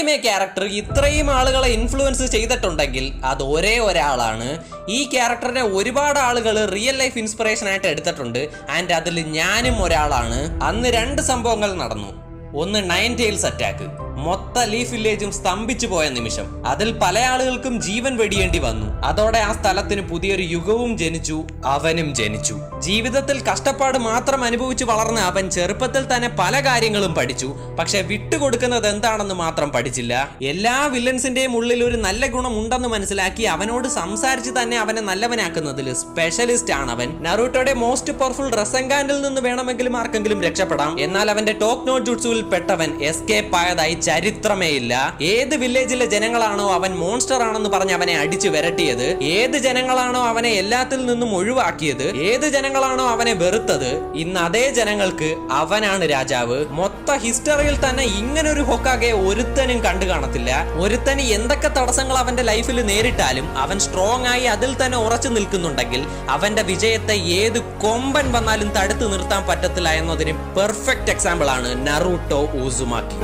Anime character ഇത്രയും ആളുകളെ influence ചെയ്തിട്ടുണ്ടെങ്കിൽ അത് ഒരേ ഒരാളാണ്. ഈ ക്യാരക്ടറിനെ ഒരുപാട് ആളുകൾ റിയൽ ലൈഫ് ഇൻസ്പിറേഷൻ ആയിട്ട് എടുത്തിട്ടുണ്ട്. ആൻഡ് അതിൽ ഞാനും ഒരാളാണ്. അന്ന് 2 സംഭവങ്ങൾ നടന്നു. ഒന്ന് നയൻ ടെയിൽസ് അറ്റാക്ക്. മൊത്ത ലീഫ് വില്ലേജും സ്തംഭിച്ചു പോയ നിമിഷം. അതിൽ പല ആളുകൾക്കും ജീവൻ വെടിയേണ്ടി വന്നു. അതോടെ ആ സ്ഥലത്തിന് പുതിയൊരു യുഗവും ജനിച്ചു, അവനും ജനിച്ചു. ജീവിതത്തിൽ കഷ്ടപ്പാട് മാത്രം അനുഭവിച്ചു വളർന്ന അവൻ ചെറുപ്പത്തിൽ തന്നെ പല കാര്യങ്ങളും പഠിച്ചു. പക്ഷെ വിട്ടുകൊടുക്കുന്നത് എന്താണെന്ന് മാത്രം പഠിച്ചില്ല. എല്ലാ വില്ലൻസിന്റെയും ഉള്ളിൽ ഒരു നല്ല ഗുണം ഉണ്ടെന്ന് മനസ്സിലാക്കി അവനോട് സംസാരിച്ച് തന്നെ അവനെ നല്ലവനാക്കുന്നതിൽ സ്പെഷ്യലിസ്റ്റ് ആണ് അവൻ. നറൂട്ടോയുടെ മോസ്റ്റ് പവർഫുൾ റസെങ്കാനിൽ നിന്ന് വേണമെങ്കിലും ആർക്കെങ്കിലും രക്ഷപ്പെടാം. എന്നാൽ അവന്റെ ടോക്ക് നോ ജുട്സുവിൽ പെട്ടവൻ എസ്കേപ്പ് ആയതായി ചരിത്രമേ ഇല്ല. ഏത് വില്ലേജിലെ ജനങ്ങളാണോ അവൻ മോൺസ്റ്റർ ആണെന്ന് പറഞ്ഞ് അവനെ അടിച്ചു വിരട്ടിയത്, ഏത് ജനങ്ങളാണോ അവനെ എല്ലാത്തിൽ നിന്നും ഒഴിവാക്കിയത്, ഏത് ജനങ്ങളാണോ അവനെ വെറുത്തത്, ഇന്ന് അതേ ജനങ്ങൾക്ക് അവനാണ് രാജാവ്. മൊത്ത ഹിസ്റ്ററിയിൽ തന്നെ ഇങ്ങനൊരു ഹൊക്കാഗെ ഒരുത്തനും കണ്ടു കാണത്തില്ല. ഒരുത്തന് എന്തൊക്കെ തടസ്സങ്ങൾ അവന്റെ ലൈഫിൽ നേരിട്ടാലും അവൻ സ്ട്രോങ് ആയി അതിൽ തന്നെ ഉറച്ചു നിൽക്കുന്നുണ്ടെങ്കിൽ അവന്റെ വിജയത്തെ ഏത് കൊമ്പൻ വന്നാലും തടുത്തു നിർത്താൻ പറ്റത്തില്ല എന്നതിന് പെർഫെക്റ്റ് എക്സാമ്പിൾ ആണ് നറൂട്ടോ ഉസുമാക്കി.